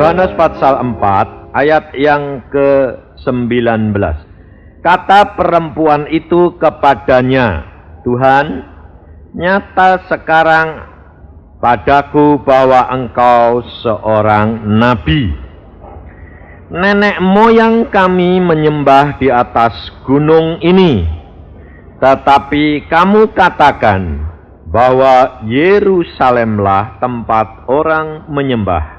Yohanes pasal 4 ayat yang ke-19. Kata perempuan itu kepadanya, Tuhan, nyata sekarang padaku bahwa engkau seorang nabi. Nenek moyang kami menyembah di atas gunung ini, tetapi kamu katakan bahwa Yerusalemlah tempat orang menyembah.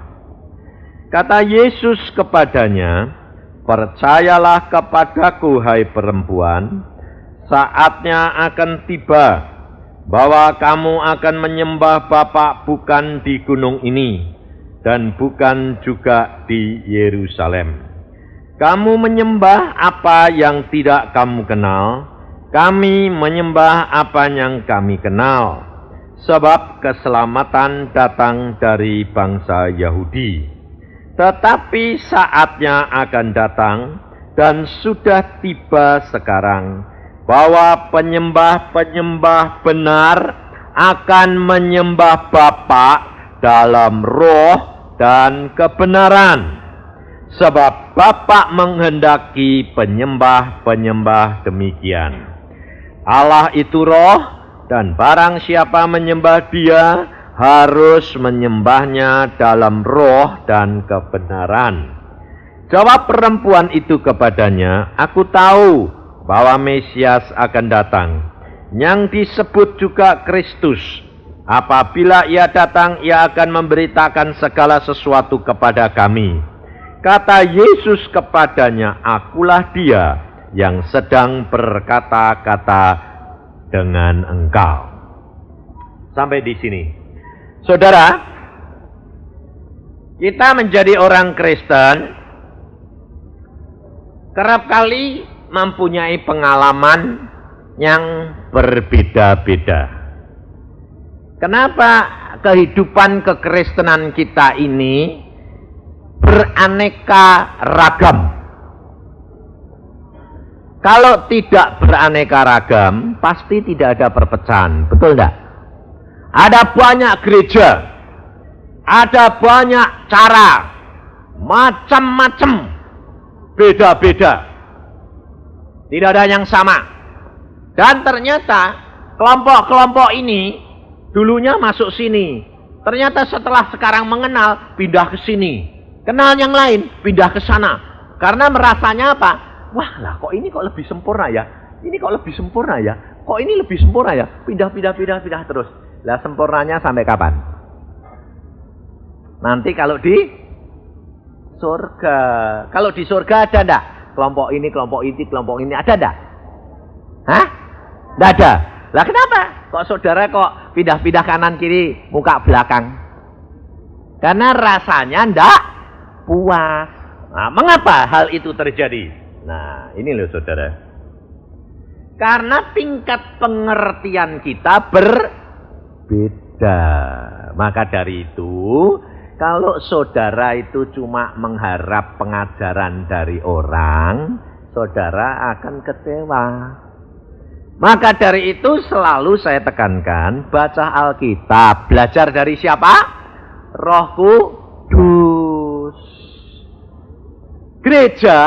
Kata Yesus kepadanya, percayalah kepadaku hai perempuan, saatnya akan tiba bahwa kamu akan menyembah Bapa bukan di gunung ini dan bukan juga di Yerusalem. Kamu menyembah apa yang tidak kamu kenal, kami menyembah apa yang kami kenal, sebab keselamatan datang dari bangsa Yahudi. Tetapi saatnya akan datang dan sudah tiba sekarang bahwa penyembah-penyembah benar akan menyembah Bapa dalam roh dan kebenaran. Sebab Bapa menghendaki penyembah-penyembah demikian. Allah itu roh, dan barang siapa menyembah Dia harus menyembahnya dalam roh dan kebenaran. Jawab perempuan itu kepadanya, aku tahu bahwa Mesias akan datang, yang disebut juga Kristus. Apabila ia datang, ia akan memberitakan segala sesuatu kepada kami. Kata Yesus kepadanya, akulah Dia yang sedang berkata-kata dengan engkau. Sampai di sini. Saudara, kita menjadi orang Kristen kerap kali mempunyai pengalaman yang berbeda-beda. Kenapa kehidupan kekristenan kita ini beraneka ragam? Kalau tidak beraneka ragam, pasti tidak ada perpecahan, betul enggak? Ada banyak gereja, ada banyak cara, macam-macam, beda-beda. Tidak ada yang sama. Dan ternyata kelompok-kelompok ini dulunya masuk sini. Ternyata setelah sekarang mengenal, pindah ke sini. Kenal yang lain, pindah ke sana. Karena merasanya apa? Wah lah, kok ini kok lebih sempurna ya? Ini kok lebih sempurna ya? Kok ini lebih sempurna ya? Pindah terus. Lah sempurnanya sampai kapan? Nanti kalau di surga. Kalau di surga ada enggak? Kelompok ini, kelompok ini ada enggak? Hah? Enggak ada. Lah kenapa? Kok saudara kok pindah-pindah kanan kiri, muka belakang? Karena rasanya enggak puas. Nah, mengapa hal itu terjadi? Nah, ini loh saudara. Karena tingkat pengertian kita berbeda. Maka dari itu, kalau saudara itu cuma mengharap pengajaran dari orang, saudara akan kecewa. Maka dari itu selalu saya tekankan, baca Alkitab. Belajar dari siapa? Roh Kudus. Gereja,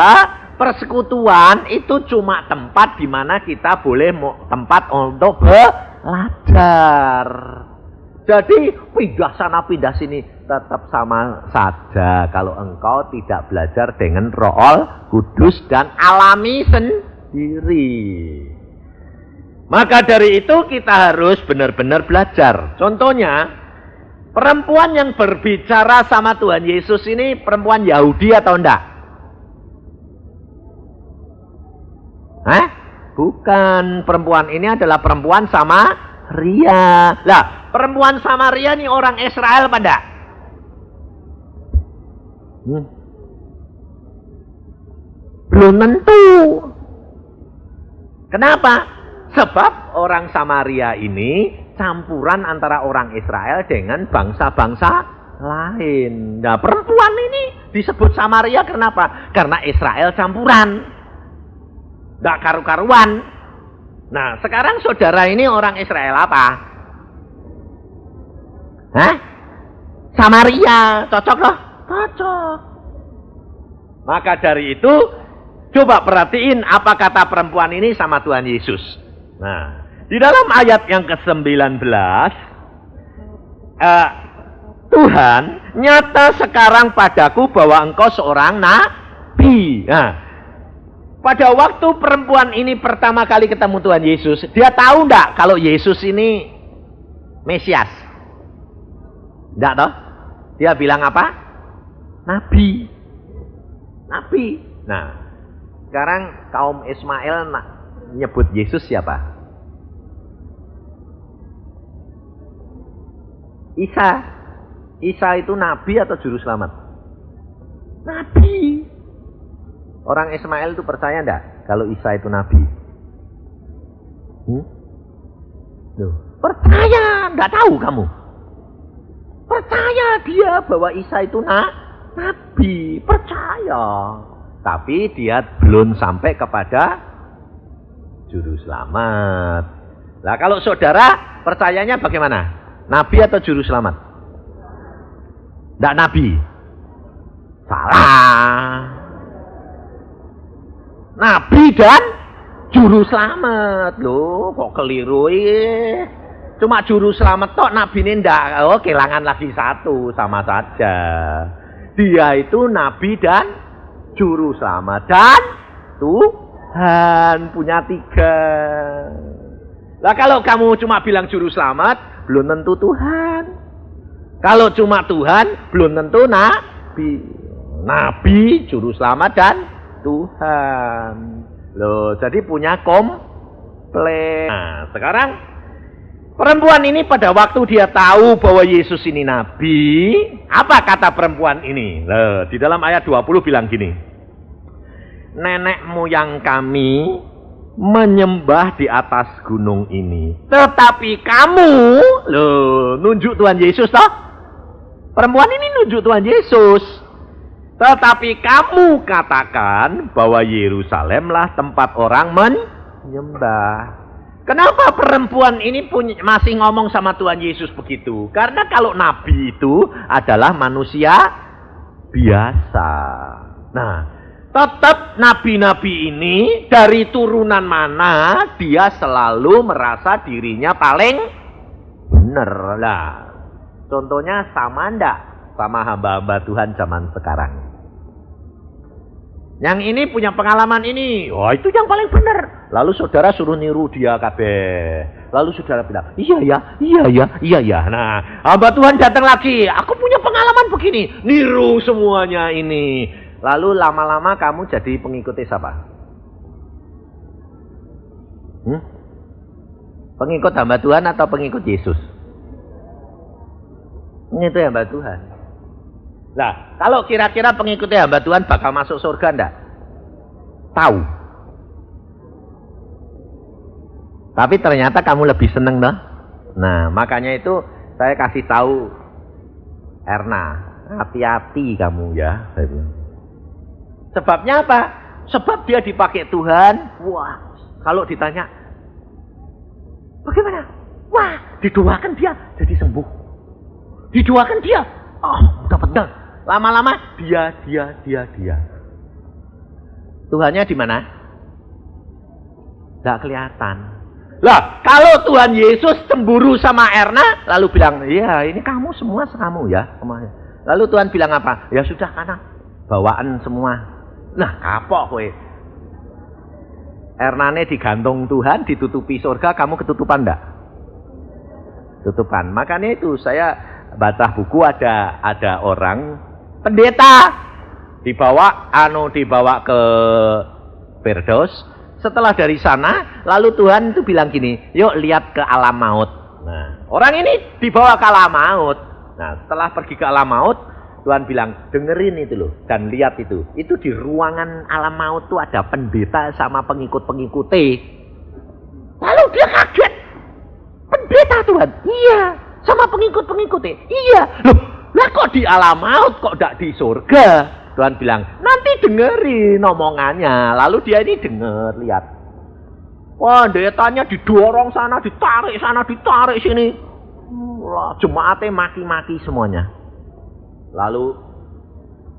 persekutuan itu cuma tempat di mana kita boleh tempat untuk belajar. Jadi pindah sana pindah sini tetap sama saja kalau engkau tidak belajar dengan Roh Kudus dan alami sendiri. Maka dari itu kita harus benar-benar belajar. Contohnya, perempuan yang berbicara sama Tuhan Yesus ini perempuan Yahudi atau enggak? Hah? Bukan, perempuan ini adalah perempuan Samaria. Lah, perempuan Samaria ini orang Israel pada? Belum tentu. Kenapa? Sebab orang Samaria ini campuran antara orang Israel dengan bangsa-bangsa lain. Nah, perempuan ini disebut Samaria kenapa? Karena Israel campuran. Nggak karu-karuan. Nah, sekarang saudara ini orang Israel apa? Hah? Samaria, cocok loh? Cocok. cocok. Maka dari itu, coba perhatiin apa kata perempuan ini sama Tuhan Yesus. Nah, di dalam ayat yang ke-19, Tuhan, nyata sekarang padaku bahwa engkau seorang nabi. Nah, pada waktu perempuan ini pertama kali ketemu Tuhan Yesus, dia tahu enggak kalau Yesus ini Mesias? Enggak toh? Dia bilang apa? Nabi. Nabi. Nah, sekarang kaum Ismail nyebut Yesus siapa? Isa. Isa itu nabi atau juru selamat? Nabi. Orang Ismail itu percaya enggak kalau Isa itu nabi? Loh, percaya, enggak tahu kamu? Percaya dia bahwa Isa itu nabi, percaya. Tapi dia belum sampai kepada juru selamat. Nah, kalau saudara percayanya bagaimana? Nabi atau juru selamat? Enggak nabi. Salah. Nabi dan juru selamat. Loh, kok keliru ya? Cuma juru selamat tok, nabi ini enggak. Oh, kehilangan lagi satu, sama saja. Dia itu nabi dan juru selamat. Dan Tuhan punya 3. Lah kalau kamu cuma bilang juru selamat, belum tentu Tuhan. Kalau cuma Tuhan, belum tentu nabi. Nabi, juru selamat dan Tuhan. Loh, jadi punya komplain. Nah, sekarang perempuan ini pada waktu dia tahu bahwa Yesus ini nabi, apa kata perempuan ini? Loh, di dalam ayat 20 bilang gini. Nenek moyang kami menyembah di atas gunung ini. Tetapi kamu, loh, nunjuk Tuhan Yesus toh? Perempuan ini nunjuk Tuhan Yesus. Tetapi kamu katakan bahwa Yerusalemlah tempat orang menyembah. Kenapa perempuan ini masih ngomong sama Tuhan Yesus begitu? Karena kalau nabi itu adalah manusia biasa. Nah, tetap nabi-nabi ini dari turunan mana dia selalu merasa dirinya paling benar lah. Contohnya sama enggak sama hamba-hamba Tuhan zaman sekarang? Yang ini punya pengalaman ini, wah itu yang paling benar. Lalu saudara suruh niru dia kabeh. Lalu saudara bilang, iya ya. Nah, hamba Tuhan datang lagi, aku punya pengalaman begini, niru semuanya ini. Lalu lama-lama kamu jadi pengikut siapa? Pengikut hamba Tuhan atau pengikut Yesus? Itu hamba Tuhan. Nah, kalau kira-kira pengikutnya hamba Tuhan bakal masuk surga enggak? Tahu. Tapi ternyata kamu lebih seneng toh? Nah, makanya itu saya kasih tahu Erna, hati-hati kamu ya. Sebabnya apa? Sebab dia dipakai Tuhan. Wah, kalau ditanya, bagaimana? Wah, didoakan dia jadi sembuh. Didoakan dia, oh dapat dong. Lama-lama dia. Tuhannya di mana? Tidak kelihatan. Lah, kalau Tuhan Yesus cemburu sama Erna, lalu bilang, iya ini kamu semua kamu ya. Lalu Tuhan bilang apa? Ya sudah karena bawaan semua. Nah, kapok kowe. Ernane digantung Tuhan, ditutupi surga, kamu ketutupan enggak? Tutupan. Makanya itu saya baca buku ada orang pendeta dibawa ke Firdaus. Setelah dari sana, lalu Tuhan itu bilang gini, yuk lihat ke alam maut. Nah, orang ini dibawa ke alam maut. Nah, setelah pergi ke alam maut, Tuhan bilang, dengerin itu loh, dan lihat itu. Itu di ruangan alam maut tuh ada pendeta sama pengikut-pengikutnya. Lalu dia kaget. Pendeta Tuhan? Iya. Sama pengikut-pengikutnya? Iya. Loh, lah kok di alam maut, kok tidak di surga? Tuhan bilang, nanti dengerin omongannya. Lalu dia ini denger, lihat. Wah, pendetanya didorong sana, ditarik sini. Wah, jemaatnya maki-maki semuanya. Lalu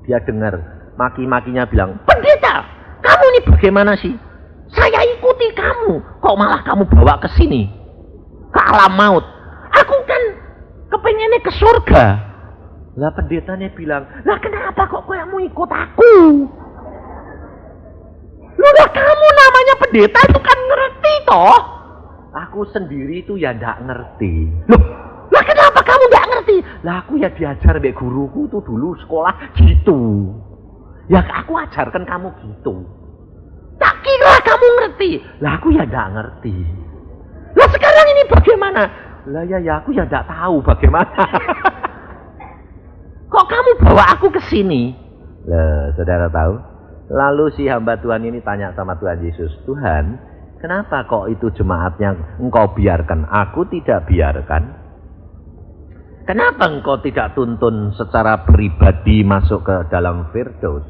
Dia dengar maki-makinya bilang, "Pendeta, kamu ini bagaimana sih? Saya ikuti kamu, kok malah kamu bawa ke sini, ke alam maut. Aku kan kepengennya ke surga." Lah pendetanya bilang, "Lah kenapa kok kamu ikut aku? Lah kamu namanya pendeta itu kan ngerti toh. Aku sendiri itu ya ndak ngerti." Loh, lah kenapa kamu ndak ngerti? Lah aku ya diajar mbek guruku tuh dulu sekolah gitu. Ya aku ajarkan kamu gitu. Tak kira kamu ngerti. Lah aku ya ndak ngerti. Lah sekarang ini bagaimana? Lah ya aku ya ndak tahu bagaimana. Kok kamu bawa aku ke sini? Lah, saudara tahu? Lalu si hamba Tuhan ini tanya sama Tuhan Yesus, "Tuhan, kenapa kok itu jemaatnya engkau biarkan? Aku tidak biarkan. Kenapa engkau tidak tuntun secara pribadi masuk ke dalam Firdaus?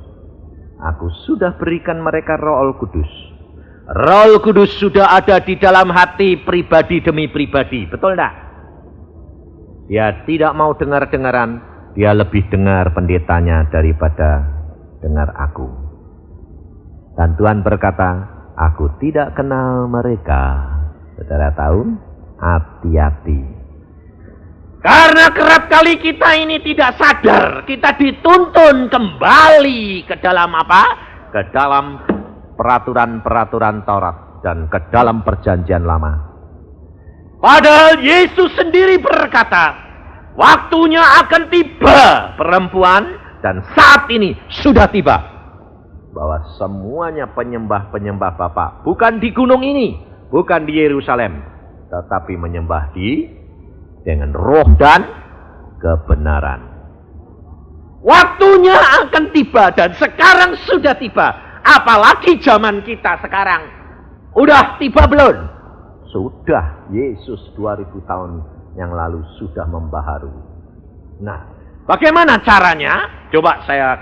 Aku sudah berikan mereka Roh Kudus. Roh Kudus sudah ada di dalam hati pribadi demi pribadi." Betul enggak? Dia tidak mau dengar-dengaran. Dia lebih dengar pendetanya daripada dengar aku. Dan Tuhan berkata, "Aku tidak kenal mereka." Saudara tahu? Hati-hati. Karena kerap kali kita ini tidak sadar, kita dituntun kembali ke dalam apa? Ke dalam peraturan-peraturan Taurat dan ke dalam perjanjian lama. Padahal Yesus sendiri berkata, waktunya akan tiba perempuan, dan saat ini sudah tiba, bahwa semuanya penyembah-penyembah Bapa bukan di gunung ini, bukan di Yerusalem, tetapi menyembah dengan roh dan kebenaran. Waktunya akan tiba dan sekarang sudah tiba. Apalagi zaman kita sekarang. Udah tiba belum? Sudah. Yesus 2000 tahun yang lalu sudah membaharui. Nah, bagaimana caranya? Coba saya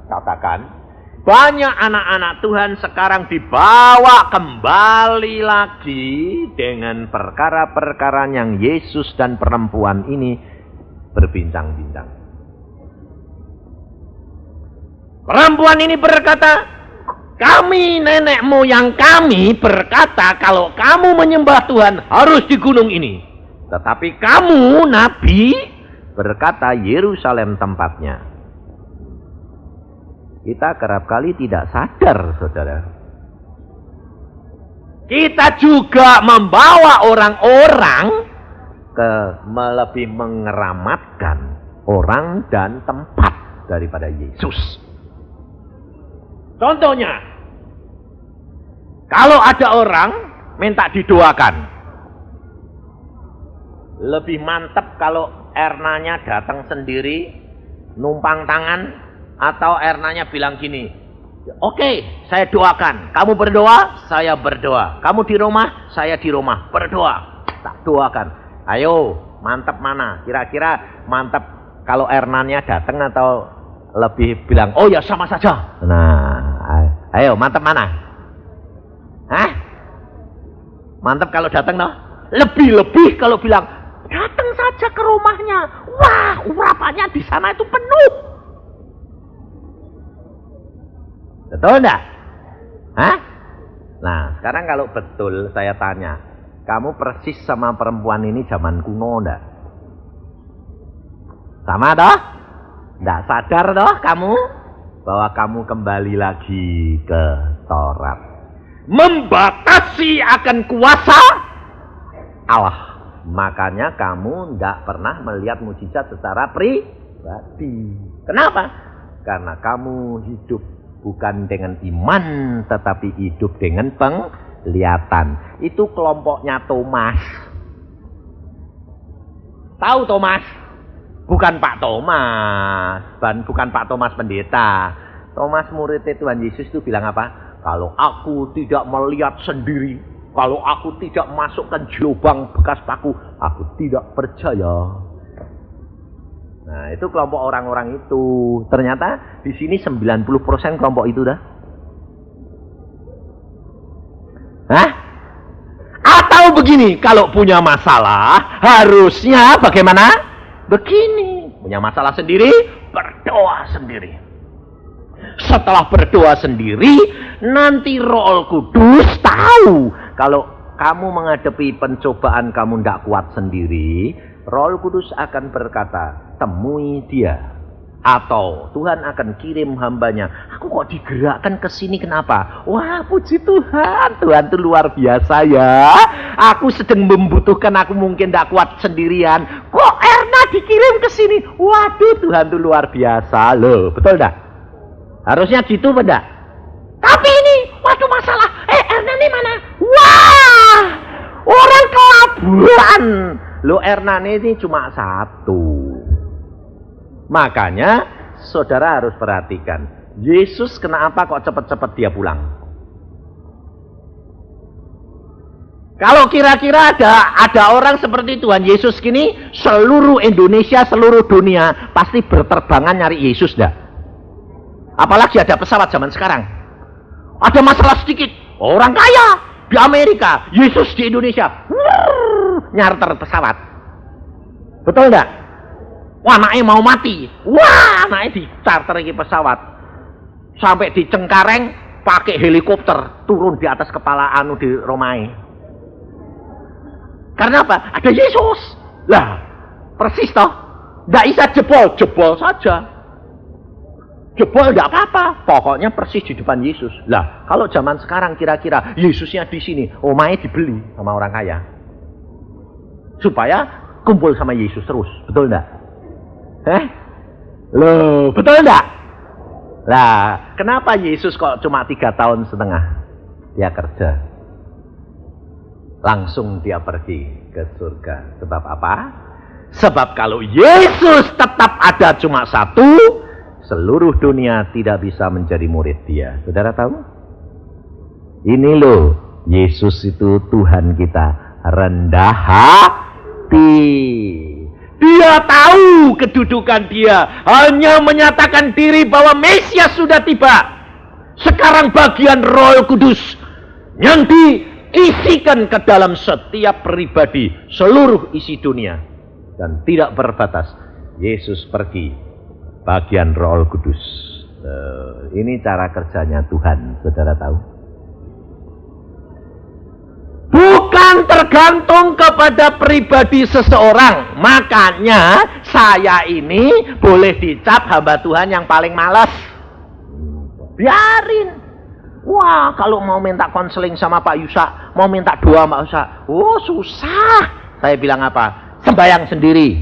katakan. Banyak anak-anak Tuhan sekarang dibawa kembali lagi dengan perkara-perkara yang Yesus dan perempuan ini berbincang-bincang. Perempuan ini berkata, "Kami nenek moyang kami berkata kalau kamu menyembah Tuhan harus di gunung ini. Tetapi kamu, Nabi, berkata Yerusalem tempatnya." Kita kerap kali tidak sadar, saudara. Kita juga membawa orang-orang ke lebih mengeramatkan orang dan tempat daripada Yesus. Contohnya, kalau ada orang minta didoakan, lebih mantap kalau Ernanya datang sendiri, numpang tangan, atau Ernanya bilang gini, "Oke, saya doakan. Kamu berdoa, saya berdoa. Kamu di rumah, saya di rumah. Berdoa, tak doakan." Ayo, mantap mana? Kira-kira mantap kalau Ernanya datang atau lebih bilang, "Oh ya, sama saja." Nah, ayo mantap mana? Hah? Mantap kalau datang toh? Lebih-lebih kalau bilang, "Datang saja ke rumahnya. Wah, urapannya di sana itu penuh." Betul enggak? Hah? Nah, sekarang kalau betul saya tanya, kamu persis sama perempuan ini zaman kuno enggak? Sama toh? Enggak sadar toh kamu? Bahwa kamu kembali lagi ke Taurat. Membatasi akan kuasa Allah. Makanya kamu enggak pernah melihat mukjizat secara pribadi. Kenapa? Karena kamu hidup bukan dengan iman, tetapi hidup dengan penglihatan. Itu kelompoknya Thomas. Tahu Thomas? Bukan Pak Thomas, bukan Pak Thomas pendeta. Thomas murid Tuhan Yesus itu bilang apa? Kalau aku tidak melihat sendiri, kalau aku tidak masukkan lubang bekas paku, aku tidak percaya. Nah, itu kelompok orang-orang itu. Ternyata di sini 90% kelompok itu dah. Hah? Atau begini, kalau punya masalah harusnya bagaimana? Begini, punya masalah sendiri, berdoa sendiri. Setelah berdoa sendiri, nanti Roh Kudus tahu. Kalau kamu menghadapi pencobaan kamu tidak kuat sendiri, Roh Kudus akan berkata, temui dia. Atau Tuhan akan kirim hambanya. Aku kok digerakkan ke sini, kenapa? Wah, puji Tuhan. Tuhan itu luar biasa ya. Aku sedang membutuhkan, aku mungkin tidak kuat sendirian. Kok Erna dikirim ke sini? Waduh, Tuhan itu luar biasa loh. Betul enggak? Harusnya gitu enggak? Tapi ini, waduh masalah. Erna ini mana? Wah, orang kelabuan. Loh, Erna ini cuma satu. Makanya saudara harus perhatikan, Yesus kenapa kok cepat-cepat dia pulang? Kalau kira-kira ada orang seperti Tuhan Yesus gini, seluruh Indonesia, seluruh dunia pasti berterbangan nyari Yesus dah. Apalagi ada pesawat zaman sekarang. Ada masalah sedikit, orang kaya di Amerika, Yesus di Indonesia, nyarter pesawat. Betul enggak? Wah, anaknya mau mati. Wah, anaknya di-charter lagi pesawat. Sampai di Cengkareng pakai helikopter turun di atas kepala anu di Romae. Karena apa? Ada Yesus. Lah, persis toh. Enggak bisa jebol saja. Jebol enggak apa-apa. Pokoknya persis di depan Yesus. Lah, kalau zaman sekarang kira-kira Yesusnya di sini, Romae dibeli sama orang kaya. Supaya kumpul sama Yesus terus. Betul enggak? Loh, betul enggak? Lah, kenapa Yesus kok cuma 3,5 tahun dia kerja? Langsung dia pergi ke surga. Sebab apa? Sebab kalau Yesus tetap ada cuma satu, seluruh dunia tidak bisa menjadi murid dia. Saudara tahu? Ini loh, Yesus itu Tuhan kita rendah hati. Dia tahu kedudukan dia. Hanya menyatakan diri bahwa Mesias sudah tiba. Sekarang bagian Roh Kudus yang diisikan ke dalam setiap pribadi. Seluruh isi dunia. Dan tidak berbatas. Yesus pergi. Bagian Roh Kudus. Ini cara kerjanya Tuhan. Saudara tahu? Bukan tergantung kepada pribadi seseorang. Makanya saya ini boleh dicap hamba Tuhan yang paling malas. Biarin. Wah, kalau mau minta konseling sama Pak Yusa, mau minta doa Pak Yusa, oh susah. Saya bilang apa? Sembayang sendiri.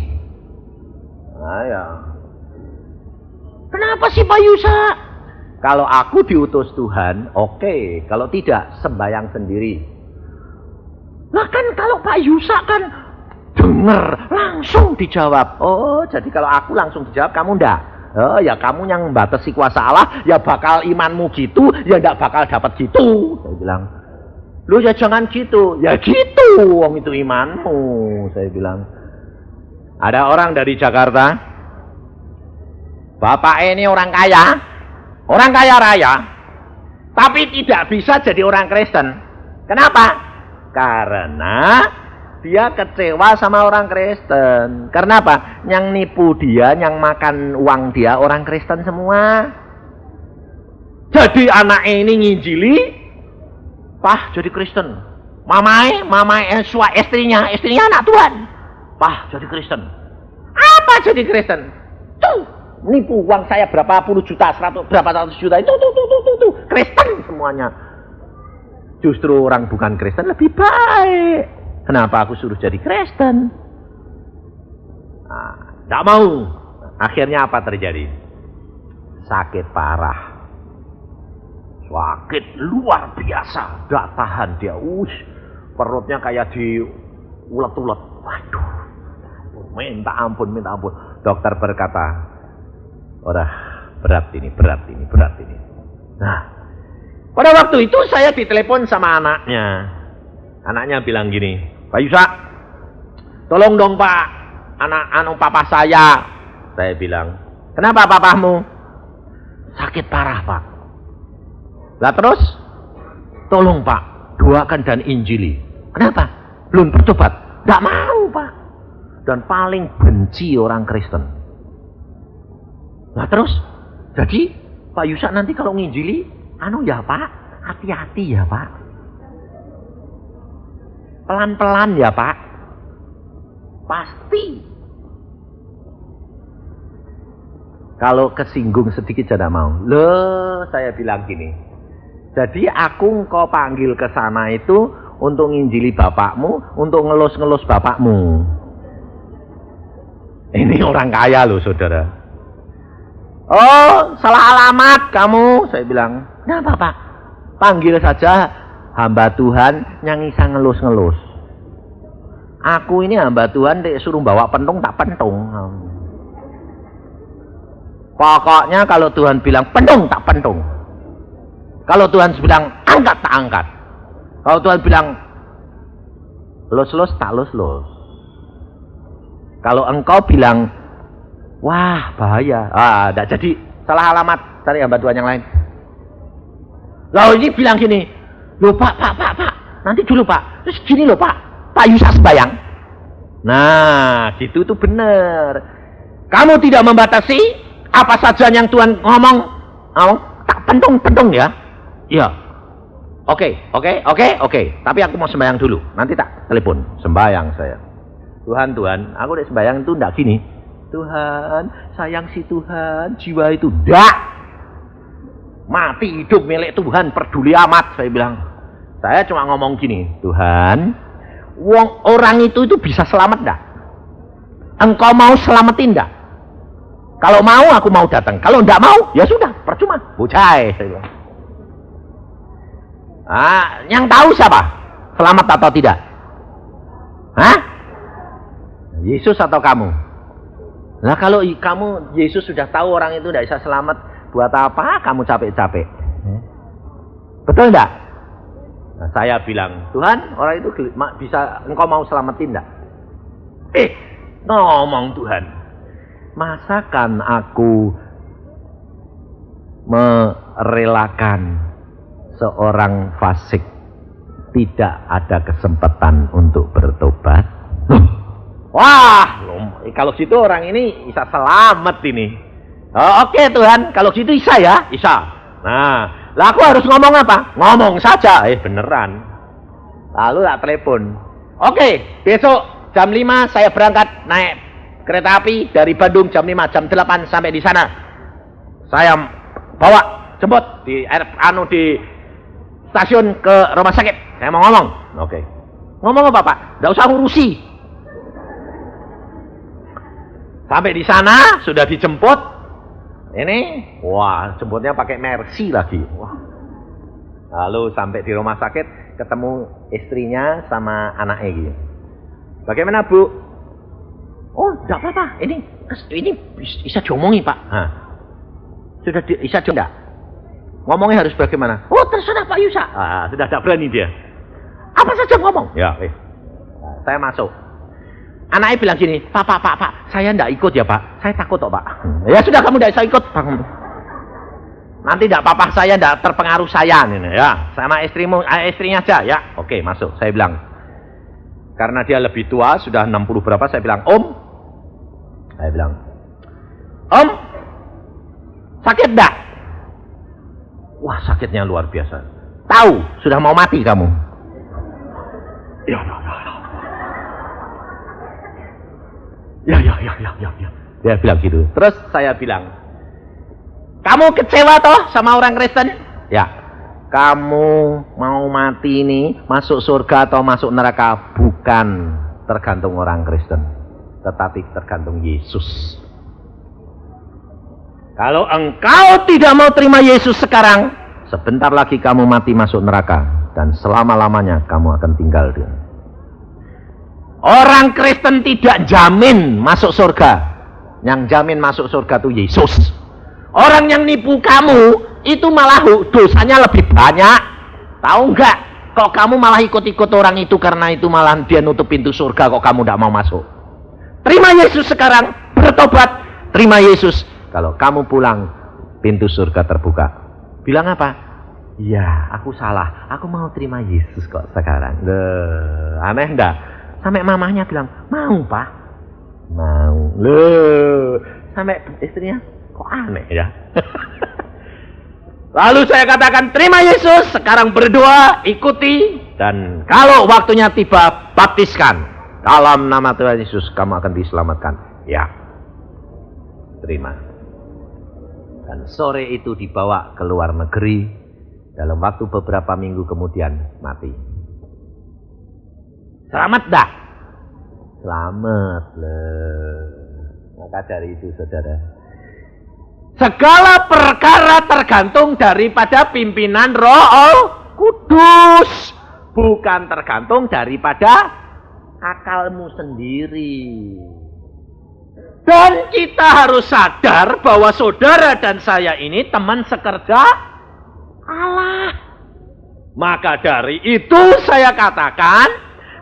Nah, ya. Kenapa sih Pak Yusa? Kalau aku diutus Tuhan, oke. Kalau tidak, sembayang sendiri. Nah kan kalau Pak Yusa kan dengar langsung dijawab. Oh, jadi kalau aku langsung dijawab, kamu enggak? Oh ya, kamu yang membatasi kuasa Allah, ya bakal imanmu gitu, ya enggak bakal dapat gitu. Saya bilang, lu ya jangan gitu. Ya gitu, wong itu imanmu. Saya bilang, ada orang dari Jakarta, bapak ini orang kaya raya, tapi tidak bisa jadi orang Kristen. Kenapa? Karena dia kecewa sama orang Kristen. Karena apa? Yang nipu dia, yang makan uang dia orang Kristen semua. Jadi anak ini nginjili, Pah jadi Kristen. Mamai istrinya anak Tuhan. Pah jadi Kristen. Apa jadi Kristen? Tuh, nipu uang saya berapa puluh juta, berapa ratus juta itu Kristen semuanya. Justru orang bukan Kristen lebih baik. Kenapa aku suruh jadi Kristen? Nah, tidak mau. Akhirnya apa terjadi? Sakit parah. Sakit luar biasa. Tidak tahan dia. Perutnya kayak diulet-ulet. Waduh. Minta ampun. Dokter berkata, udah berat ini. Nah, pada waktu itu saya ditelepon sama anaknya. Anaknya bilang gini, Pak Yusa, tolong dong Pak, papa saya. Saya bilang, kenapa papamu? Sakit parah Pak. Lah terus, tolong Pak, doakan dan injili. Kenapa? Belum bertobat. Tidak mau Pak. Dan paling benci orang Kristen. Lah terus, jadi Pak Yusak nanti kalau nginjili, ya Pak, hati-hati ya Pak. Pelan-pelan ya Pak. Pasti. Kalau kesinggung sedikit saya tidak mau. Loh, saya bilang gini. Jadi aku engkau panggil ke sana itu untuk nginjili bapakmu, untuk ngelus-ngelus bapakmu. Ini orang kaya loh saudara. Oh, salah alamat kamu, saya bilang. Nah Bapak, panggil saja hamba Tuhan yang bisa ngelus-ngelus. Aku ini hamba Tuhan, suruh bawa pentung tak pentung. Pokoknya kalau Tuhan bilang pentung tak pentung. Kalau Tuhan bilang angkat tak angkat. Kalau Tuhan bilang lus-lus tak lus-lus. Kalau engkau bilang wah bahaya, tidak jadi, salah alamat, cari hamba Tuhan yang lain. Lalu ini bilang gini, loh Pak, nanti dulu Pak, terus gini loh Pak Yusak sembayang. Nah, gitu tuh bener. Kamu tidak membatasi apa saja yang Tuhan ngomong, tak pentung ya. Iya. Oke. Tapi aku mau sembayang dulu, nanti tak telepon, sembayang saya. Tuhan, aku udah sembayang itu enggak gini. Tuhan, sayang si Tuhan, jiwa itu dak. Mati hidup milik Tuhan, peduli amat, saya bilang. Saya cuma ngomong gini, Tuhan, orang itu bisa selamat enggak? Engkau mau selamatin enggak? Kalau mau, aku mau datang. Kalau enggak mau, ya sudah, percuma. Bocai, saya bilang. Yang tahu siapa? Selamat atau tidak? Yesus atau kamu? Nah kalau kamu, Yesus sudah tahu orang itu tidak bisa selamat, buat apa kamu capek-capek? Betul enggak? Nah, saya bilang, Tuhan, orang itu bisa engkau mau selamatin enggak? Ngomong Tuhan, masakan aku merelakan seorang fasik tidak ada kesempatan untuk bertobat? Wah, kalau gitu orang ini bisa selamat ini. Oke Tuhan, kalau gitu bisa ya? Bisa. Nah, lah aku harus ngomong apa? Ngomong saja. Beneran. Lalu tak telepon. Oke, besok jam 5 saya berangkat naik kereta api dari Bandung jam 5, jam 8 sampai di sana. Saya bawa jemput di stasiun ke rumah sakit. Saya mau ngomong. Oke. Ngomong apa Pak? Nggak usah ngurusi. Sampai di sana sudah dijemput. Ini, wah, jemputnya pakai Mercy lagi. Wah. Lalu sampai di rumah sakit ketemu istrinya sama anaknya gitu. Bagaimana Bu? Oh, enggak apa-apa. Ini bisa diomongin Pak. Sudah bisa enggak? Ngomongnya harus bagaimana? Oh, terserah Pak Yusak. Sudah tidak berani dia. Apa saja ngomong? Ya, saya masuk. Anaknya bilang gini, Pak, saya tidak ikut ya Pak. Saya takut toh Pak. Ya sudah, kamu tidak bisa ikut. Nanti tidak apa-apa, saya tidak terpengaruh saya. Ya, sama istrinya aja. Ya, oke, masuk. Saya bilang, karena dia lebih tua, sudah 60 berapa, saya bilang, Om. Saya bilang, Om, sakit enggak? Wah, sakitnya luar biasa. Tahu, sudah mau mati kamu. Ya. Dia bilang gitu. Terus saya bilang, kamu kecewa toh sama orang Kristen? Ya. Kamu mau mati ini, masuk surga atau masuk neraka, bukan tergantung orang Kristen, tetapi tergantung Yesus. Kalau engkau tidak mau terima Yesus sekarang, sebentar lagi kamu mati masuk neraka, dan selama-lamanya kamu akan tinggal di sana. Orang Kristen tidak jamin masuk surga. Yang jamin masuk surga itu Yesus. Orang yang nipu kamu itu malah dosanya lebih banyak. Tahu enggak? Kok kamu malah ikut-ikut orang itu, karena itu malah dia nutup pintu surga, kok kamu tidak mau masuk. Terima Yesus sekarang, bertobat, terima Yesus. Kalau kamu pulang, pintu surga terbuka. Bilang apa? Ya, aku salah. Aku mau terima Yesus kok sekarang. Aneh enggak? Sampai mamahnya bilang, mau Pak? Mau. Sampai istrinya, kok aneh ya? Lalu saya katakan, terima Yesus, sekarang berdoa, ikuti, dan kalau waktunya tiba, baptiskan. Dalam nama Tuhan Yesus, kamu akan diselamatkan. Ya, terima. Dan sore itu dibawa ke luar negeri, dalam waktu beberapa minggu kemudian mati. Selamat dah? Selamat lah. Maka dari itu saudara, segala perkara tergantung daripada pimpinan Roh Kudus, bukan tergantung daripada akalmu sendiri. Dan kita harus sadar bahwa saudara dan saya ini teman sekerja Allah. Maka dari itu saya katakan,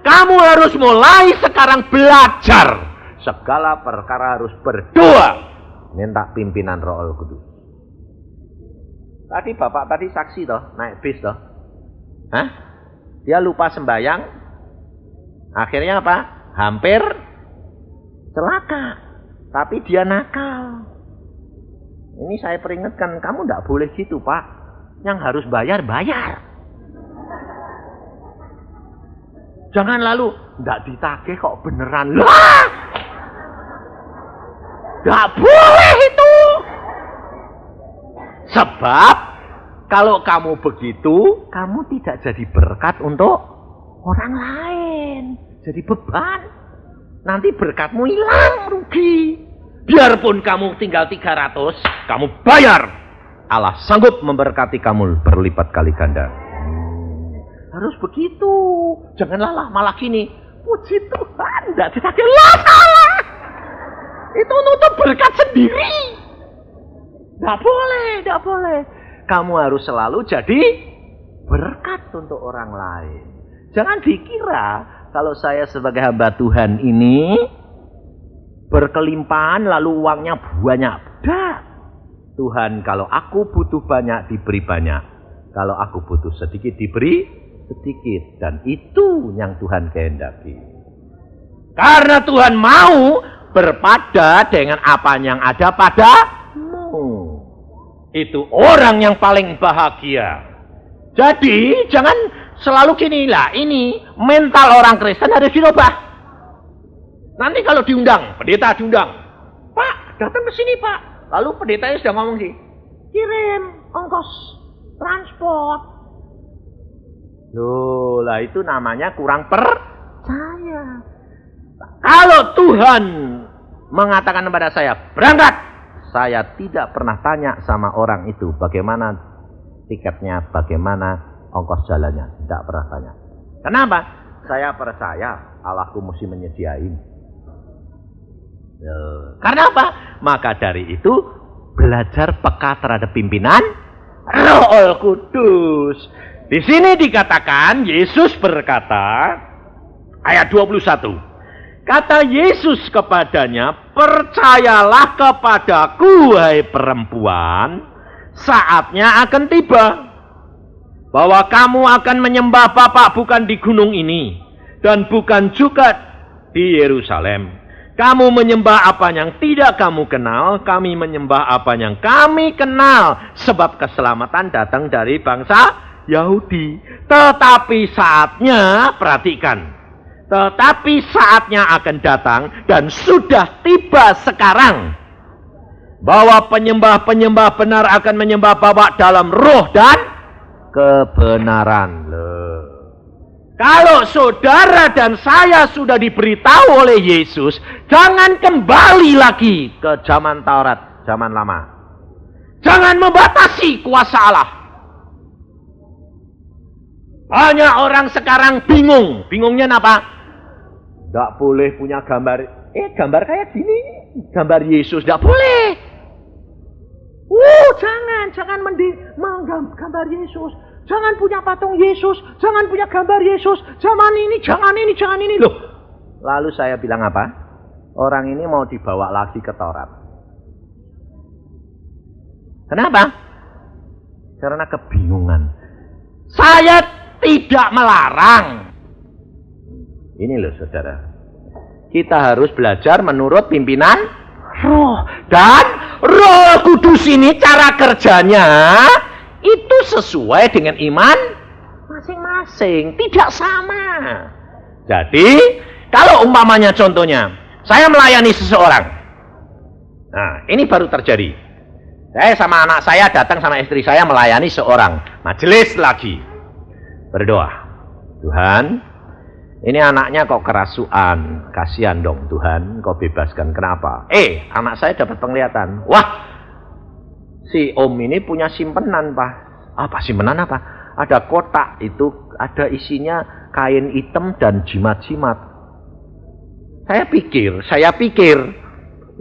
kamu harus mulai sekarang belajar. Segala perkara harus berdoa, minta pimpinan Roh Kudus. Tadi bapak tadi saksi toh, naik bis toh. Hah? Dia lupa sembahyang. Akhirnya apa? Hampir celaka. Tapi dia nakal. Ini saya peringatkan, kamu tidak boleh gitu pak. Yang harus bayar, bayar. Jangan lalu, tidak ditagih kok beneran. Lah! Tidak boleh itu. Sebab, kalau kamu begitu, kamu tidak jadi berkat untuk orang lain. Jadi beban. Nanti berkatmu hilang, rugi. Biarpun kamu tinggal 300, kamu bayar. Allah sanggup memberkati kamu berlipat kali ganda. Harus begitu. Janganlah malah gini. Puji Tuhan, tidak ditagih lah salah. Itu nutup berkat sendiri. Tidak boleh, tidak boleh. Kamu harus selalu jadi berkat untuk orang lain. Jangan dikira kalau saya sebagai hamba Tuhan ini berkelimpahan lalu uangnya banyak. Dah. Tuhan kalau aku butuh banyak diberi banyak. Kalau aku butuh sedikit diberi sedikit. Dan itu yang Tuhan kehendaki. Karena Tuhan mau berpada dengan apa yang ada padamu. Itu orang yang paling bahagia. Jadi jangan selalu gini lah, ini mental orang Kristen harus dirubah. Nanti kalau diundang, pendeta diundang, Pak datang ke sini Pak. Lalu pendetanya sudah ngomong sih, kirim ongkos transport. Loh lah itu namanya kurang percaya. Kalau Tuhan mengatakan kepada saya, berangkat, saya tidak pernah tanya sama orang itu bagaimana tiketnya, bagaimana ongkos jalannya. Tidak pernah tanya. Kenapa? Saya percaya Allahku mesti menyediain. Karena apa? Maka dari itu belajar peka terhadap pimpinan Roh Kudus. Di sini dikatakan Yesus berkata, ayat 21. Kata Yesus kepadanya, percayalah kepadaku, wahai perempuan, saatnya akan tiba bahwa kamu akan menyembah Bapa bukan di gunung ini dan bukan juga di Yerusalem. Kamu menyembah apa yang tidak kamu kenal, kami menyembah apa yang kami kenal, sebab keselamatan datang dari bangsa Yahudi. Tetapi saatnya, perhatikan, tetapi saatnya akan datang dan sudah tiba sekarang bahwa penyembah-penyembah benar akan menyembah Bapa dalam roh dan kebenaran. Kalau saudara dan saya sudah diberitahu oleh Yesus, jangan kembali lagi ke zaman Taurat, zaman lama. Jangan membatasi kuasa Allah. Banyak orang sekarang bingung. Bingungnya apa? Tidak boleh punya gambar. Gambar kayak gini. Gambar Yesus. Tidak boleh. Jangan menggambar Yesus. Jangan punya patung Yesus. Jangan punya gambar Yesus. Jangan ini. Loh. Lalu saya bilang apa? Orang ini mau dibawa lagi ke Taurat. Kenapa? Karena kebingungan. Saya tidak melarang. Ini loh saudara. Kita harus belajar menurut pimpinan Roh. Dan Roh Kudus ini cara kerjanya sesuai dengan iman masing-masing, tidak sama. Jadi, kalau umpamanya contohnya, saya melayani seseorang. Nah, ini baru terjadi. Saya sama anak saya datang sama istri saya melayani seorang. Majelis lagi. Berdoa. Tuhan, ini anaknya kok kerasukan. Kasihan dong Tuhan, kau bebaskan. Kenapa? Anak saya dapat penglihatan. Wah, si om ini punya simpenan, Pak. Apa simpenan apa? Ada kotak itu, ada isinya kain hitam dan jimat-jimat. Saya pikir,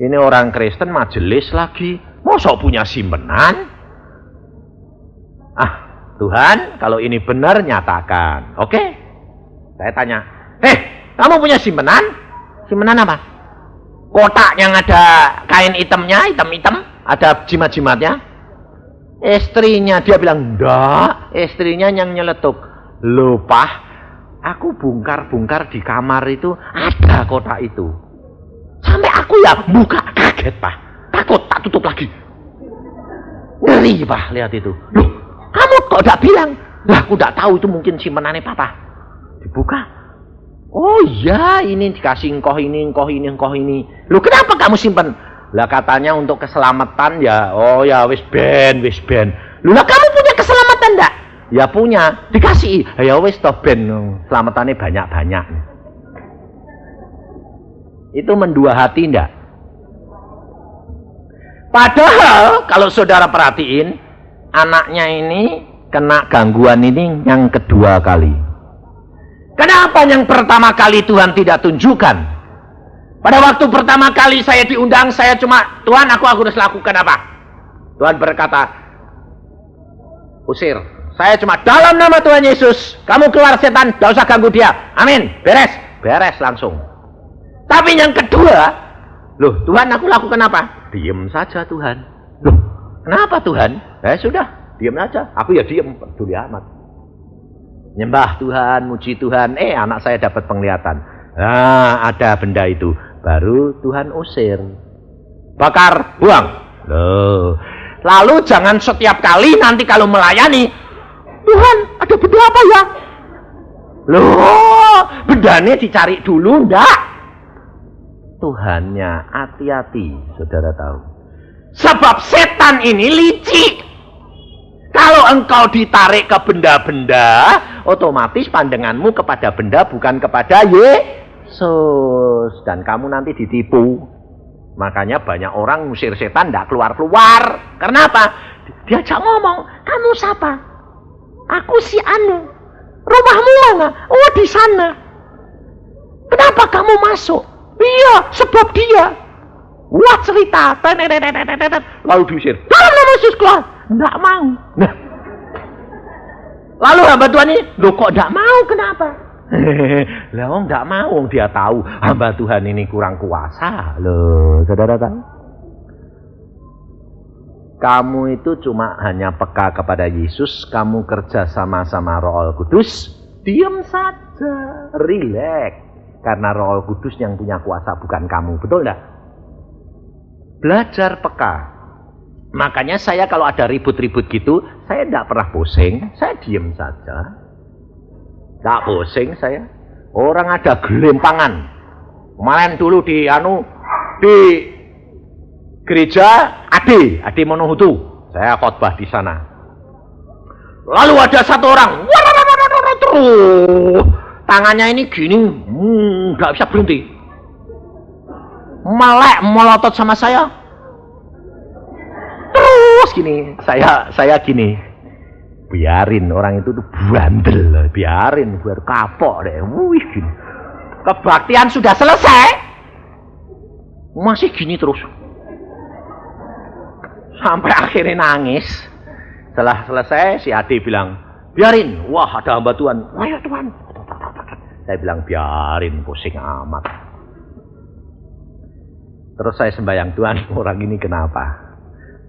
ini orang Kristen majelis lagi, mosok punya simpenan? Tuhan, kalau ini benar nyatakan. Oke. Saya tanya, kamu punya simpenan? Simpenan apa? Kotak yang ada kain hitamnya, hitam-hitam, ada jimat-jimatnya. Istrinya, dia bilang, enggak. Istrinya yang nyeletuk. Loh, Pak, aku bongkar-bongkar di kamar itu, ada kotak itu. Sampai aku ya buka, kaget, Pak. Takut, tak tutup lagi. Ngeri, Pak, lihat itu. Loh, kamu kok enggak bilang? Lah, aku enggak tahu itu mungkin simpenannya Papa. Dibuka. Oh iya, ini dikasih engkoh ini. Loh, kenapa kamu simpen? Lah katanya untuk keselamatan ya. Oh ya, wis ben. Loh, lah kamu punya keselamatan enggak? Ya punya, dikasih. Ya wis toh ben, selamatannya banyak-banyak. Itu mendua hati enggak? Padahal kalau saudara perhatiin, anaknya ini kena gangguan ini yang kedua kali. Kenapa yang pertama kali Tuhan tidak tunjukkan? Pada waktu pertama kali saya diundang, saya cuma, Tuhan, aku harus lakukan apa? Tuhan berkata, usir. Saya cuma, dalam nama Tuhan Yesus, kamu keluar setan, tidak usah ganggu dia. Amin. Beres langsung. Tapi yang kedua, loh, Tuhan, aku lakukan apa? Diam saja Tuhan. Loh, kenapa Tuhan? Sudah, diam aja. Aku ya diam, peduli amat. Nyembah Tuhan, muji Tuhan. Anak saya dapat penglihatan. Nah, ada benda itu. Baru Tuhan usir. Bakar, buang. Loh. Lalu jangan setiap kali nanti kalau melayani, Tuhan, ada benda apa ya? Loh, bendanya dicari dulu, enggak? Tuhannya, hati-hati, saudara tahu. Sebab setan ini licik. Kalau engkau ditarik ke benda-benda, otomatis pandanganmu kepada benda bukan kepada Yesus. Dan kamu nanti ditipu. Makanya banyak orang ngusir setan tidak keluar-keluar. Kenapa? Diajak ngomong, kamu siapa? Aku si Anu. Rumahmu mana? Oh, di sana. Kenapa kamu masuk? Iya, sebab dia. Wah, cerita. Lalu diusir. Dalam nama Yesus keluar. Tidak mau. Nah. Lalu hamba Tuhan ini, loh kok tidak mau? Kenapa? Lah wong tidak mau, dia tahu hamba Tuhan ini kurang kuasa. Loh, saudara tahu? Kamu itu cuma hanya peka kepada Yesus, kamu kerja sama-sama Roh Kudus, diam saja, rileks. Karena Roh Kudus yang punya kuasa, bukan kamu, betul enggak? Belajar peka. Makanya saya kalau ada ribut-ribut gitu, saya tidak pernah pusing, saya diam saja. Tak pusing saya. Orang ada gelimpangan. Kemarin dulu di gereja Adi Monohutu. Saya khotbah di sana. Lalu ada satu orang, terus tangannya ini gini, nggak bisa berhenti. Melek melotot sama saya. Terus gini, saya gini. Biarin orang itu tuh bandel, biarin biar kapok deh. Wih, gini. Kebaktian sudah selesai, masih gini terus. Sampai akhirnya nangis. Setelah selesai si Ade bilang, biarin. Wah, ada hamba Tuhan. Wah ya Tuhan. Saya bilang biarin, pusing amat. Terus saya sembahyang, Tuhan, orang ini kenapa?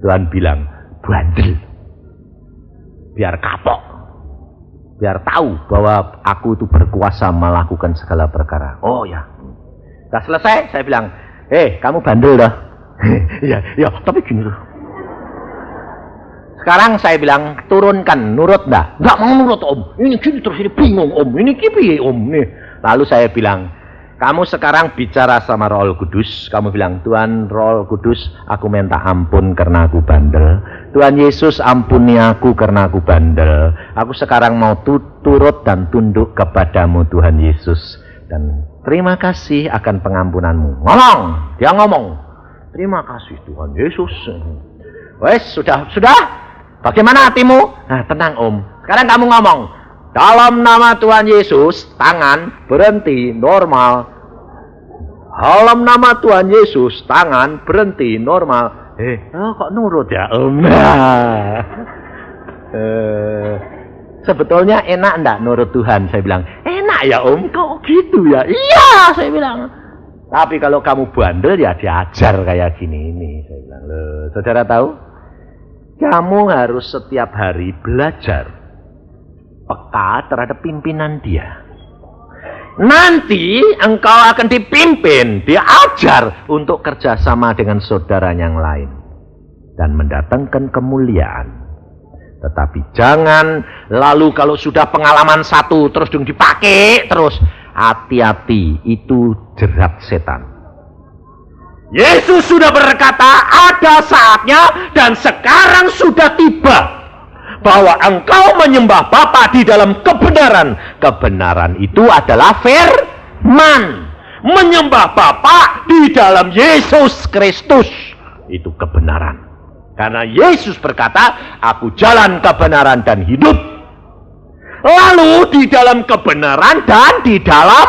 Tuhan bilang, bandel. Biar kapok, biar tahu bahwa aku itu berkuasa melakukan segala perkara. Oh ya, sudah selesai. Saya bilang, kamu bandel dah. Ya, tapi gini loh. Sekarang saya bilang, turunkan, nurut enggak? Enggak mau nurut om, ini gini terus, ini bingung om, ini kipi om nih. Lalu saya bilang, kamu sekarang bicara sama Roh Kudus, kamu bilang, Tuhan Roh Kudus, aku minta ampun karena aku bandel. Tuhan Yesus, ampuni aku karena aku bandel. Aku sekarang mau turut dan tunduk kepadamu Tuhan Yesus. Dan terima kasih akan pengampunanmu. Ngomong, dia ngomong. Terima kasih Tuhan Yesus. Wes, sudah. Bagaimana hatimu? Nah, tenang om. Sekarang kamu ngomong. Dalam nama Tuhan Yesus, tangan berhenti normal. Dalam nama Tuhan Yesus, tangan berhenti normal. Kok nurut ya om? Sebetulnya enak enggak nurut Tuhan? Saya bilang, enak ya om, kok gitu ya? Iya, saya bilang. Tapi kalau kamu bandel ya diajar kayak gini ini. Saya bilang, loh, saudara tahu? Kamu harus setiap hari belajar peka terhadap pimpinan dia. Nanti engkau akan dipimpin, diajar untuk kerjasama dengan saudara yang lain. Dan mendatangkan kemuliaan. Tetapi jangan lalu kalau sudah pengalaman satu terus dipakai terus. Hati-hati, itu jerat setan. Yesus sudah berkata, ada saatnya dan sekarang sudah tiba bahwa engkau menyembah Bapa di dalam kebenaran. Kebenaran itu adalah firman. Menyembah Bapa di dalam Yesus Kristus. Itu kebenaran. Karena Yesus berkata, aku jalan kebenaran dan hidup. Lalu di dalam kebenaran dan di dalam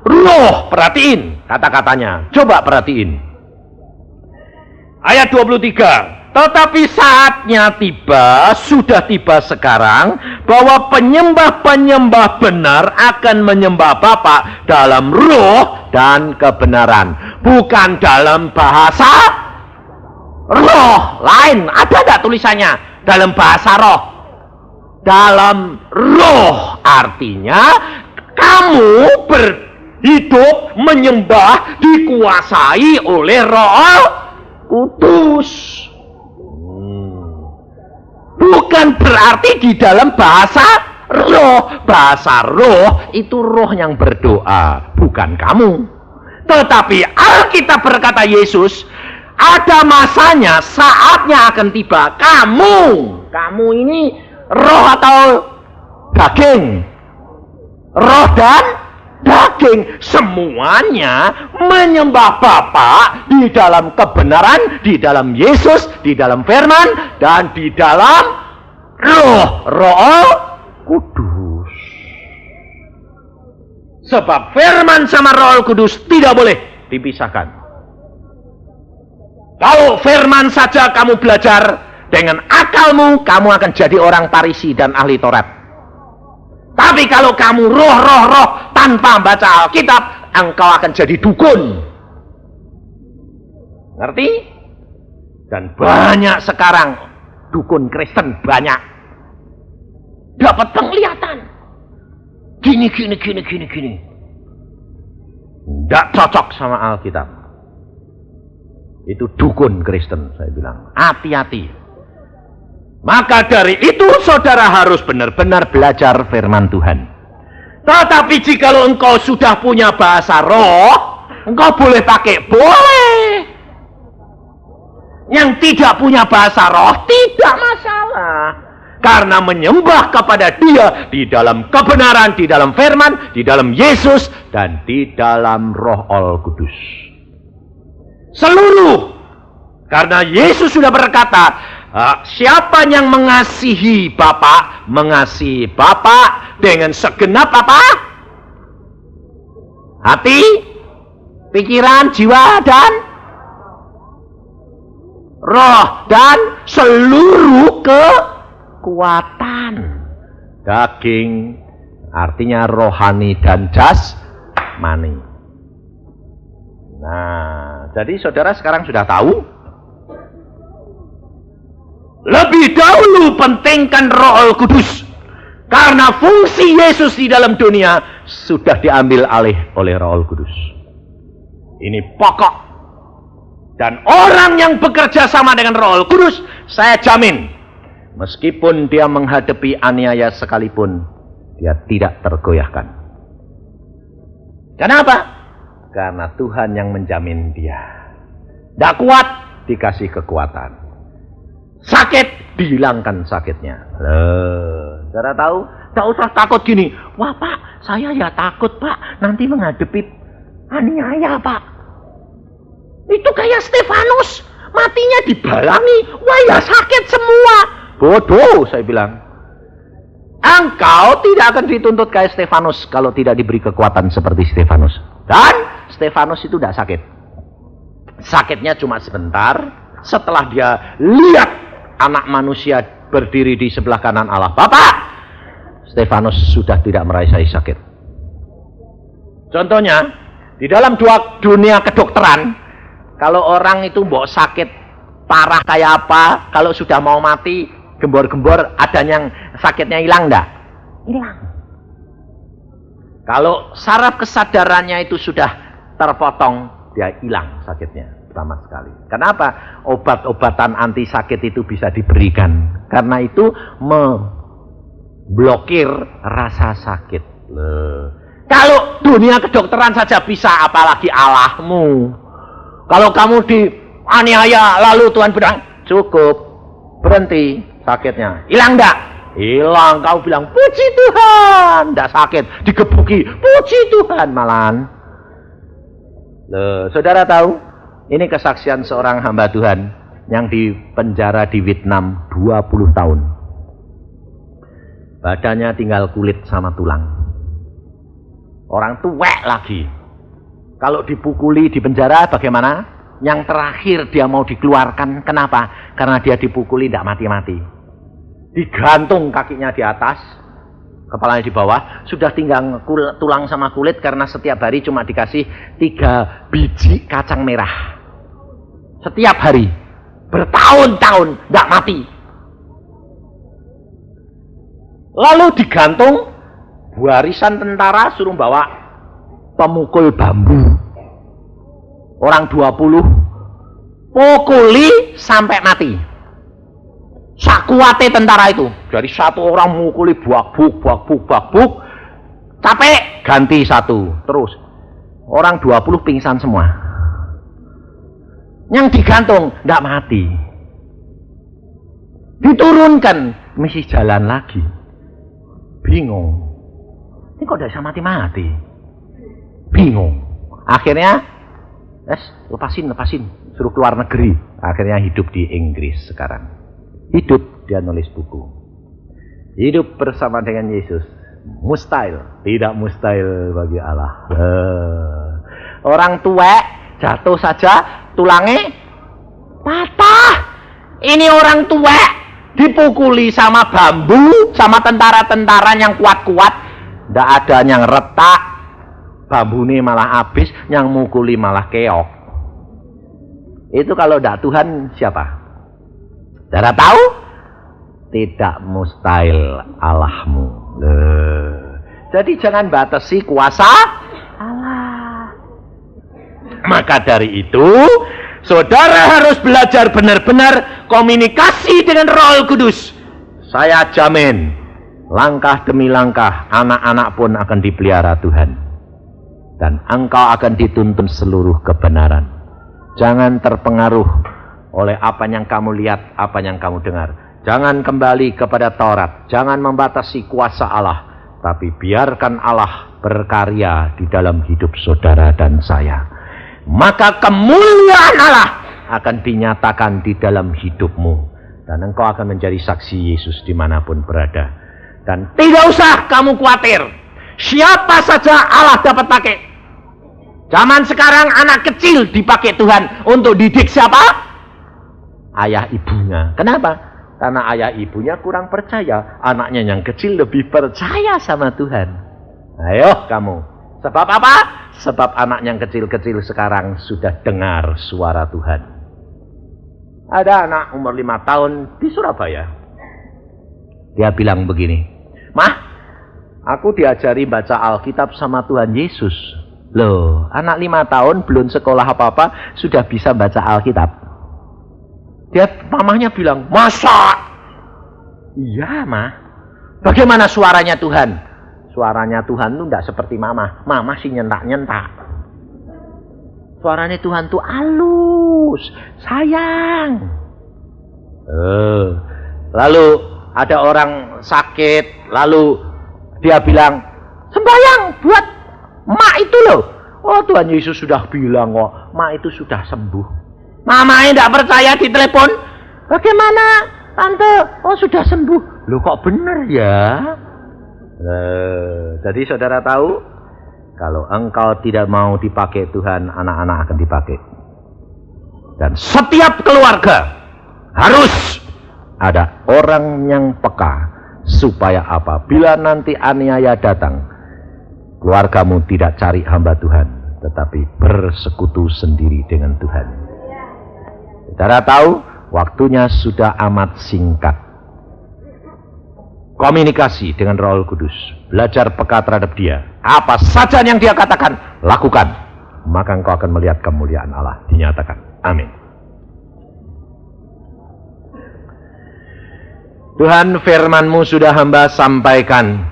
roh. Perhatiin kata-katanya. Coba perhatiin. Ayat 23. Tetapi saatnya tiba, sudah tiba sekarang, bahwa penyembah-penyembah benar akan menyembah Bapa dalam roh dan kebenaran. Bukan dalam bahasa roh lain. Ada tidak tulisannya? Dalam bahasa roh. Dalam roh artinya kamu berhidup, menyembah, dikuasai oleh Roh Kudus. Bukan berarti di dalam bahasa roh. Bahasa roh itu roh yang berdoa, bukan kamu. Tetapi Alkitab berkata Yesus, ada masanya, saatnya akan tiba. Kamu ini roh atau daging? Roh dan daging, semuanya menyembah Bapa di dalam kebenaran, di dalam Yesus, di dalam firman, dan di dalam Roh Kudus. Sebab firman sama Roh Kudus tidak boleh dipisahkan. Kalau firman saja kamu belajar dengan akalmu, kamu akan jadi orang Farisi dan ahli Taurat. Tapi kalau kamu roh tanpa baca Alkitab, engkau akan jadi dukun. Ngerti? Dan banyak sekarang dukun Kristen banyak. Dapat penglihatan. Gini. Tidak cocok sama Alkitab. Itu dukun Kristen, saya bilang. Hati-hati. Maka dari itu saudara harus benar-benar belajar firman Tuhan. Tetapi jikalau engkau sudah punya bahasa roh, engkau boleh pakai, boleh. Yang tidak punya bahasa roh tidak masalah. Karena menyembah kepada Dia di dalam kebenaran, di dalam firman, di dalam Yesus, dan di dalam Roh Kudus. Seluruh. Karena Yesus sudah berkata, siapa yang mengasihi Bapa, mengasihi Bapa dengan segenap apa? Hati, pikiran, jiwa, dan roh, dan seluruh kekuatan. Daging artinya rohani dan jasmani. Nah, jadi saudara sekarang sudah tahu. Lebih dahulu pentingkan Roh Kudus. Karena fungsi Yesus di dalam dunia sudah diambil alih oleh Roh Kudus. Ini pokok. Dan orang yang bekerja sama dengan Roh Kudus, saya jamin, Meskipun dia menghadapi aniaya sekalipun, dia tidak tergoyahkan. Kenapa? Karena Tuhan yang menjamin dia. Tidak kuat, dikasih kekuatan. Sakit, dihilangkan sakitnya. Saudara tahu? Tak usah takut gini. Wah Pak, saya ya takut Pak. Nanti menghadapi aniaya Pak. Itu kayak Stefanus. Matinya dibalangi. Wah ya sakit semua. Bodoh, saya bilang. Engkau tidak akan dituntut kayak Stefanus kalau tidak diberi kekuatan seperti Stefanus. Dan Stefanus itu tidak sakit. Sakitnya cuma sebentar. Setelah dia lihat anak manusia berdiri di sebelah kanan Allah. Bapak, Stefanus sudah tidak merasakan sakit. Contohnya, di dalam dunia kedokteran, kalau orang itu mbok sakit parah kayak apa, kalau sudah mau mati, gembor-gembor, ada yang sakitnya hilang enggak? Hilang. Kalau saraf kesadarannya itu sudah terpotong, dia hilang sakitnya sama sekali. Kenapa? Obat-obatan anti sakit itu bisa diberikan. Karena itu memblokir rasa sakit. Kalau dunia kedokteran saja bisa, apalagi Allahmu. Kalau kamu dianiaya lalu Tuhan bilang, cukup, berhenti sakitnya. Hilang enggak? Hilang. Kau bilang, puji Tuhan. Enggak sakit, digebuki, puji Tuhan malahan. Saudara tahu? Ini kesaksian seorang hamba Tuhan yang dipenjara di Vietnam 20 tahun. Badannya tinggal kulit sama tulang. Orang tuwek lagi. Kalau dipukuli di penjara bagaimana? Yang terakhir dia mau dikeluarkan. Kenapa? Karena dia dipukuli tidak mati-mati. Digantung kakinya di atas, kepalanya di bawah. Sudah tinggal tulang sama kulit karena setiap hari cuma dikasih 3 biji kacang merah. Setiap hari. Bertahun-tahun tidak mati. Lalu digantung, barisan tentara suruh bawa pemukul bambu. Orang 20 pukuli sampai mati. Sakuate tentara itu. Dari satu orang mukuli buak-buk, capek, ganti satu. Terus orang 20 pingsan semua. Yang digantung tidak mati. Diturunkan mesti jalan lagi. Bingung. Ini kok tidak bisa mati-mati? Bingung. Akhirnya lepasin, suruh keluar negeri. Akhirnya hidup di Inggris sekarang. Hidup, dia nulis buku. Hidup bersama dengan Yesus. Mustahil, tidak mustahil bagi Allah. Orang tua jatuh saja, tulangnya patah. Ini orang tua dipukuli sama bambu, sama tentara-tentara yang kuat-kuat. Tidak ada yang retak, bambu ini malah habis, yang mukuli malah keok. Itu kalau tidak Tuhan siapa? Saudara tahu? Tidak mustahil Allahmu. Jadi jangan batasi kuasa Allah. Maka dari itu, saudara harus belajar benar-benar komunikasi dengan Roh Kudus. Saya jamin, langkah demi langkah, anak-anak pun akan dipelihara Tuhan. Dan engkau akan dituntun seluruh kebenaran. Jangan terpengaruh oleh apa yang kamu lihat, apa yang kamu dengar. Jangan kembali kepada Taurat. Jangan membatasi kuasa Allah. Tapi biarkan Allah berkarya di dalam hidup saudara dan saya. Maka kemuliaan Allah akan dinyatakan di dalam hidupmu. Dan engkau akan menjadi saksi Yesus dimanapun berada. Dan tidak usah kamu khawatir. Siapa saja Allah dapat pakai. Zaman sekarang anak kecil dipakai Tuhan untuk didik siapa? Ayah ibunya. Kenapa? Karena ayah ibunya kurang percaya. Anaknya yang kecil lebih percaya sama Tuhan. Ayo kamu. Sebab apa? Sebab anak yang kecil-kecil sekarang sudah dengar suara Tuhan. Ada anak umur 5 tahun di Surabaya. Dia bilang begini, "Mah, aku diajari baca Alkitab sama Tuhan Yesus." Loh, anak 5 tahun belum sekolah apa-apa sudah bisa baca Alkitab. Dia mamahnya bilang, "Masa?" Iya, mah. Bagaimana suaranya Tuhan? Suaranya Tuhan itu tidak seperti mama. Mama sih nyentak-nyentak. Suaranya Tuhan tuh halus, sayang. Lalu ada orang sakit, lalu dia bilang, sembahyang buat mak itu loh. Oh, Tuhan Yesus sudah bilang kok, mak itu sudah sembuh. Mamanya tidak percaya, ditelepon. Bagaimana tante? Oh, sudah sembuh. Loh, kok benar ya? Jadi saudara tahu, kalau engkau tidak mau dipakai Tuhan, anak-anak akan dipakai. Dan setiap keluarga harus ada orang yang peka, supaya apabila nanti aniaya datang, keluargamu tidak cari hamba Tuhan, tetapi bersekutu sendiri dengan Tuhan. Saudara tahu, waktunya sudah amat singkat. Komunikasi dengan Roh Kudus, belajar peka terhadap dia. Apa saja yang dia katakan, lakukan. Maka engkau akan melihat kemuliaan Allah dinyatakan. Amin. Tuhan, firman-Mu sudah hamba sampaikan.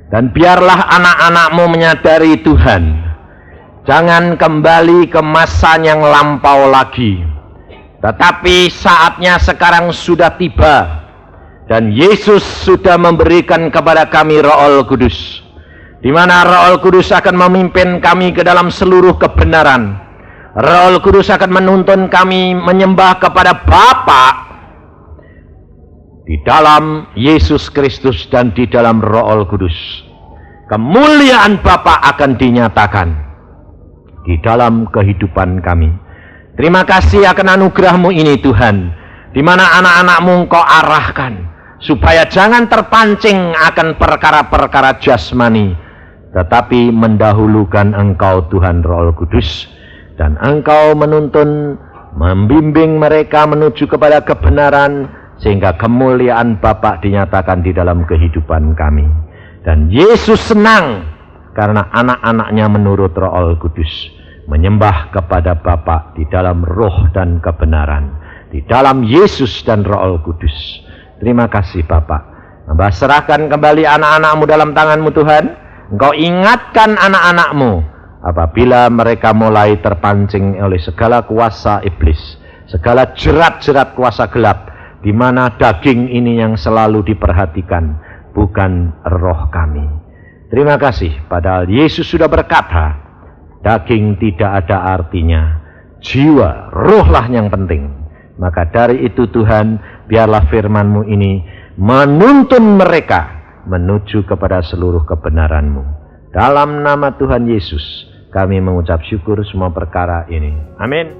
Dan biarlah anak-anak-Mu menyadari Tuhan. Jangan kembali ke masa yang lampau lagi. Tetapi saatnya sekarang sudah tiba. Dan Yesus sudah memberikan kepada kami Roh Kudus, di mana Roh Kudus akan memimpin kami ke dalam seluruh kebenaran. Roh Kudus akan menuntun kami menyembah kepada Bapa di dalam Yesus Kristus dan di dalam Roh Kudus. Kemuliaan Bapa akan dinyatakan di dalam kehidupan kami. Terima kasih akan anugerah-Mu ini Tuhan, di mana anak-anak-Mu Engkau arahkan, supaya jangan terpancing akan perkara-perkara jasmani, tetapi mendahulukan Engkau Tuhan Roh Kudus, dan Engkau menuntun, membimbing mereka menuju kepada kebenaran, sehingga kemuliaan Bapa dinyatakan di dalam kehidupan kami. Dan Yesus senang karena anak-anaknya menurut Roh Kudus, menyembah kepada Bapa di dalam roh dan kebenaran, di dalam Yesus dan Roh Kudus. Terima kasih Bapak. Hamba serahkan kembali anak-anak-Mu dalam tangan-Mu Tuhan. Engkau ingatkan anak-anak-Mu apabila mereka mulai terpancing oleh segala kuasa iblis, segala jerat-jerat kuasa gelap, di mana daging ini yang selalu diperhatikan, bukan roh kami. Terima kasih, padahal Yesus sudah berkata, daging tidak ada artinya, jiwa, rohlah yang penting. Maka dari itu Tuhan, biarlah firman-Mu ini menuntun mereka menuju kepada seluruh kebenaran-Mu. Dalam nama Tuhan Yesus, kami mengucap syukur semua perkara ini. Amin.